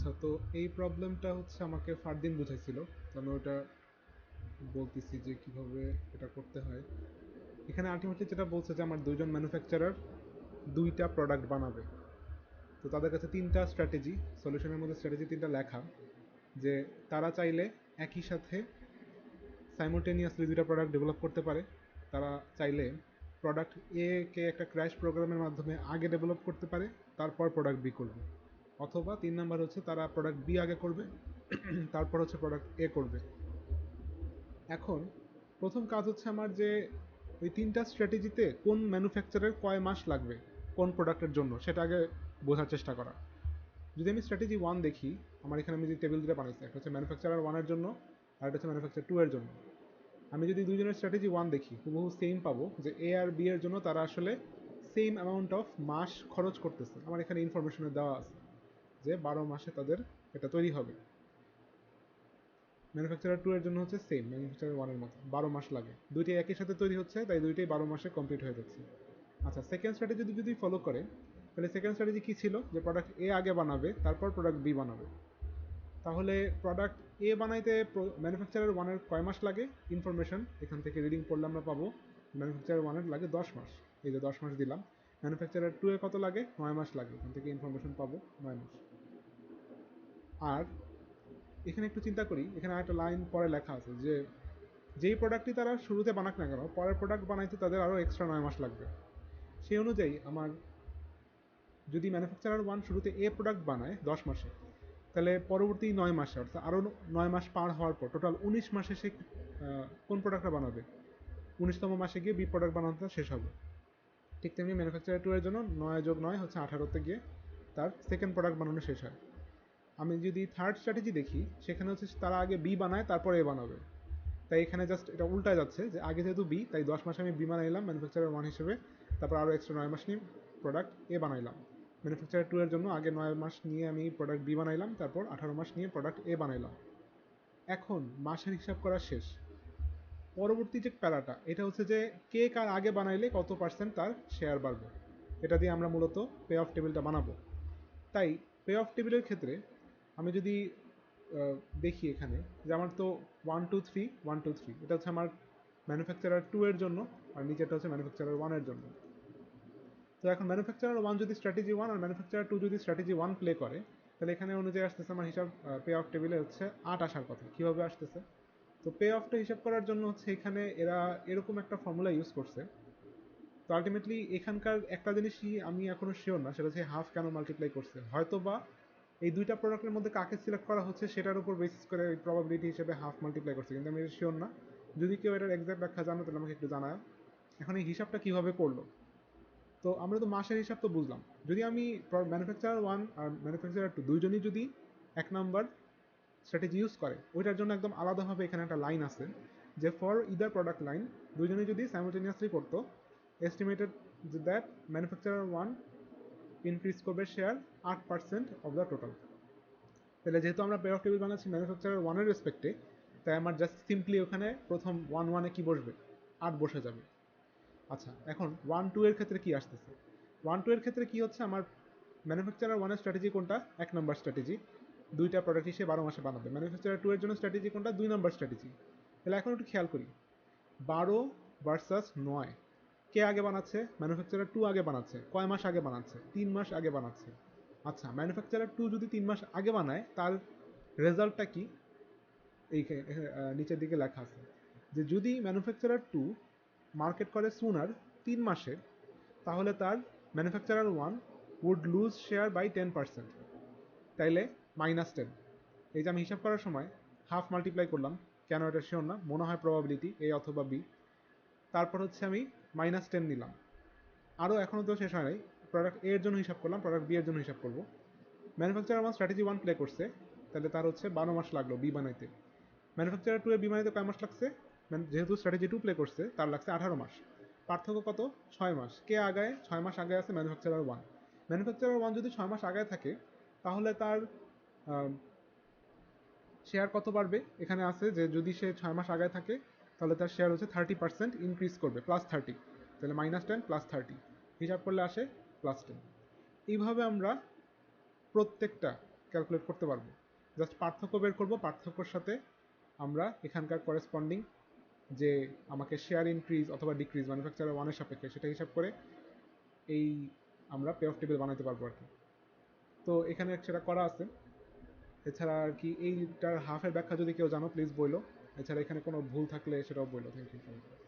আচ্ছা, তো এই প্রবলেমটা হচ্ছে আমাকে ফারদিন বুঝাইছিল। তো আমি ওটা বলতেছি যে কিভাবে এটা করতে হয়। এখানে আলটিমেটলি যেটা বলছে যে আমার দুইজন ম্যানুফ্যাকচারার দুইটা প্রোডাক্ট বানাবে। তো তাদের কাছে তিনটা স্ট্র্যাটেজি, সলিউশনের মধ্যে স্ট্র্যাটেজি তিনটা লেখা, যে তারা চাইলে একই সাথে সাইমultaneously দুইটা প্রোডাক্ট ডেভেলপ করতে পারে। তারা চাইলে প্রোডাক্ট এ কে একটা ক্র্যাশ প্রোগ্রামের মাধ্যমে আগে ডেভেলপ করতে পারে, তারপর প্রোডাক্ট বি করবে। অথবা তিন নাম্বার হচ্ছে তারা প্রোডাক্ট বি আগে করবে, তারপর হচ্ছে প্রোডাক্ট এ করবে। এখন প্রথম কাজ হচ্ছে আমার যে ওই তিনটা স্ট্র্যাটেজিতে কোন ম্যানুফ্যাকচারের কয় মাস লাগবে কোন প্রোডাক্টের জন্য সেটা আগে বোঝার চেষ্টা করা। যদি আমি স্ট্র্যাটেজি ওয়ান দেখি, আমার এখানে আমি যে টেবিল দুটো বানাইছি, একটা হচ্ছে ম্যানুফ্যাকচারার ওয়ানের জন্য আর একটা হচ্ছে ম্যানুফ্যাকচার টু এর জন্য। আমি যদি দুইজনের স্ট্র্যাটেজি ওয়ান দেখি, হুবহু সেম পাবো যে এ আর বি এর জন্য তারা আসলে সেম অ্যামাউন্ট অফ মাস খরচ করতেছে। আমার এখানে ইনফরমেশনে দেওয়া আছে যে 12 মাসে তাদের এটা তৈরি হবে। ম্যানুফ্যাকচারার টু এর জন্য হচ্ছে সেম ম্যানুফ্যাকচারার ওয়ানের মতো 12 মাস লাগে, দুইটাই একই সাথে তৈরি হচ্ছে, তাই দুইটাই 12 মাসে কমপ্লিট হয়ে যাচ্ছে। আচ্ছা, সেকেন্ড স্ট্র্যাটেজি যদি ফলো করে, তাহলে সেকেন্ড স্ট্র্যাটেজি কী ছিল, যে প্রোডাক্ট এ আগে বানাবে তারপর প্রোডাক্ট বি বানাবে। তাহলে প্রোডাক্ট এ বানাইতে ম্যানুফ্যাকচারার ওয়ানের কয় মাস লাগে, ইনফরমেশন এখান থেকে রিডিং করলে আমরা পাবো ম্যানুফ্যাকচারার ওয়ানের লাগে 10 মাস। এই যে 10 মাস দিলাম। ম্যানুফ্যাকচারার টু এ কত লাগে, 9 মাস লাগে, এখান থেকে ইনফরমেশন পাবো 9 মাস। আর এখানে একটু চিন্তা করি, এখানে একটা লাইন পরে লেখা আছে যে যেই প্রোডাক্টটি তারা শুরুতে বানাক না কেন, পরের প্রোডাক্ট বানাইতে তাদের আরও এক্সট্রা 9 মাস লাগবে। সেই অনুযায়ী আমার যদি ম্যানুফ্যাকচারার ওয়ান শুরুতে এ প্রোডাক্ট বানায় 10 মাসে, তাহলে পরবর্তী 9 মাসে অর্থাৎ আরও 9 মাস পার হওয়ার পর টোটাল 19 মাসে সে কোন প্রোডাক্টটা বানাবে, 19তম মাসে গিয়ে বি প্রোডাক্ট বানানোটা শেষ হবে। ঠিক তেমনি ম্যানুফ্যাকচারার টু এর জন্য 9 + 9 হচ্ছে 18তে গিয়ে তার সেকেন্ড প্রোডাক্ট বানানো শেষ হয়। আমি যদি থার্ড স্ট্র্যাটেজি দেখি, সেখানে হচ্ছে তারা আগে বি বানায় তারপর এ বানাবে। তাই এখানে জাস্ট এটা উল্টায় যাচ্ছে, যে আগে যেহেতু বি, তাই 10 মাসে আমি বি বানাইলাম ম্যানুফ্যাকচারার ওয়ান হিসেবে, তারপর আরও এক্সট্রা 9 মাস নিয়ে প্রোডাক্ট এ বানাইলাম। ম্যানুফ্যাকচারার টু এর জন্য আগে 9 মাস নিয়ে আমি প্রোডাক্ট বি বানাইলাম, তারপর 18 মাস নিয়ে প্রোডাক্ট এ বানাইলাম। এখন মাসের হিসাব করা শেষ। পরবর্তী যে প্যারাটা, এটা হচ্ছে যে কে কার আগে বানাইলে কত পার্সেন্ট তার শেয়ার বাড়বে, এটা দিয়ে আমরা মূলত পে অফ টেবিলটা বানাবো। তাই পে অফ টেবিলের ক্ষেত্রে আমি যদি দেখি এখানে, যে আমার তো 1 2 3 1 2 3, এটা হচ্ছে আমার ম্যানুফ্যাকচারার টু এর জন্য, আর নিচেটা হচ্ছে ম্যানুফ্যাকচারার ওয়ানের জন্য। তো এখন ম্যানুফ্যাকচারার ওয়ান যদি স্ট্র্যাটেজি ওয়ান আর ম্যানুফ্যাকচারার টু যদি স্ট্র্যাটেজি ওয়ান প্লে করে, তাহলে এখানে অনুযায়ী আসতেছে আমার হিসাব, পে অফ টেবিলে হচ্ছে 8 আসার কথা। কীভাবে আসতেছে, তো পে অফটা হিসাব করার জন্য হচ্ছে এখানে এরা এরকম একটা ফর্মুলা ইউজ করছে। তো আলটিমেটলি এখানকার একটা জিনিসই আমি এখনো শিওর না, সেটা হচ্ছে হাফ কেন মাল্টিপ্লাই করছে। হয়তো বা এই দুইটা প্রোডাক্টের মধ্যে কাকে সিলেক্ট করা হচ্ছে সেটার উপর বেসিস করে ওই প্রবাবিলিটি হিসেবে হাফ মাল্টিপ্লাই করছে, কিন্তু আমি শিওর না। যদি কেউ এটার এক্সাক্ট ব্যাখ্যা জানো তাহলে আমাকে একটু জানায়। এখন এই হিসাবটা কীভাবে করলো, তো আমরা তো মাসের হিসাব তো বুঝলাম। যদি আমি ম্যানুফ্যাকচারার ওয়ান আর ম্যানুফ্যাকচারার টু দুইজনই যদি 1 নম্বর স্ট্র্যাটেজি ইউজ করে, ওইটার জন্য একদম আলাদাভাবে এখানে একটা লাইন আছে, যে ফর ইদার প্রোডাক্ট লাইন, দুইজনেই যদি সাইমultaneously করতো, estimated that manufacturer one increase করবে শেয়ার 8% অফ দ্য টোটাল। তাহলে যেহেতু আমরা পে অফ টেবিল বানাচ্ছি ম্যানুফ্যাকচারার ওয়ানের রেসপেক্টে, তাই আমার জাস্ট সিম্পলি ওখানে প্রথম 1 1-এ কী বসবে, 8 বসে যাবে। আচ্ছা, এখন 1 2 এর ক্ষেত্রে কি আসতেছে, 1 2 এর ক্ষেত্রে কি হচ্ছে, আমার ম্যানুফ্যাকচারার ওয়ানের স্ট্র্যাটেজি কোনটা, 1 নম্বর স্ট্র্যাটেজি, দুইটা প্রোডাক্ট হিসেবে 12 মাসে বানাবে। ম্যানুফ্যাকচারার টু এর জন্য স্ট্র্যাটেজি কোনটা, 2 নম্বর স্ট্র্যাটেজি। তাহলে এখন একটু খেয়াল করি, 12 ভার্সাস 9, কে আগে বানাচ্ছে, ম্যানুফ্যাকচারার টু আগে বানাচ্ছে। কয় মাস আগে বানাচ্ছে, 3 মাস আগে বানাচ্ছে। আচ্ছা, ম্যানুফ্যাকচারার টু যদি 3 মাস আগে বানায়, তার রেজাল্টটা কি, এই নিচের দিকে লেখা আছে, যে যদি ম্যানুফ্যাকচারার টু মার্কেট করে সুনার 3 মাসে, তাহলে তার manufacturer one would lose share by 10%। তাইলে -10। এই যে আমি হিসাব করার সময় হাফ মাল্টিপ্লাই করলাম, কেন এটা শিওর না, মনে হয় প্রবাবিলিটি এ অথবা বি। তারপর হচ্ছে আমি -10 নিলাম। আরও এখনও তো শেষ হয় নাই, প্রোডাক্ট এর জন্য হিসাব করলাম, প্রোডাক্ট বি এর জন্য হিসাব করবো। Manufacturer one strategy one play করছে, তাহলে তার হচ্ছে 12 মাস লাগলো বি বানাইতে। ম্যানুফ্যাকচারার টু এ বি বানাইতে কয় মাস লাগছে, যেহেতু স্ট্র্যাটেজি টু প্লে করছে তার লাগছে 18 মাস। পার্থক্য কত, 6 মাস। কে আগায়, 6 মাস আগে আছে ম্যানুফ্যাকচারার ওয়ান। ম্যানুফ্যাকচারার ওয়ান যদি 6 মাস আগায় থাকে, তাহলে তার শেয়ার কত বাড়বে, এখানে আছে যে যদি সে 6 মাস আগায় থাকে, তাহলে তার শেয়ার হচ্ছে 30% ইনক্রিজ করবে, +30। তাহলে -10 +30 হিসাব করলে আসে +10। এইভাবে আমরা প্রত্যেকটা ক্যালকুলেট করতে পারবো। জাস্ট পার্থক্য বের করবো, পার্থক্যর সাথে আমরা এখানকার করেসপন্ডিং যে আমাকে শেয়ার ইনক্রিজ অথবা ডিক্রিজ ম্যানুফ্যাকচারার ওয়ানের সাপেক্ষে সেটা হিসাব করে এই আমরা পে অফ টেবিল বানাতে পারবো আর কি। তো এখানে সেটা করা আছে। এছাড়া আর কি এইটার হাফের ব্যাখ্যা যদি কেউ জানো প্লিজ বলো। এছাড়া এখানে কোনো ভুল থাকলে সেটাও বলো। Thank you.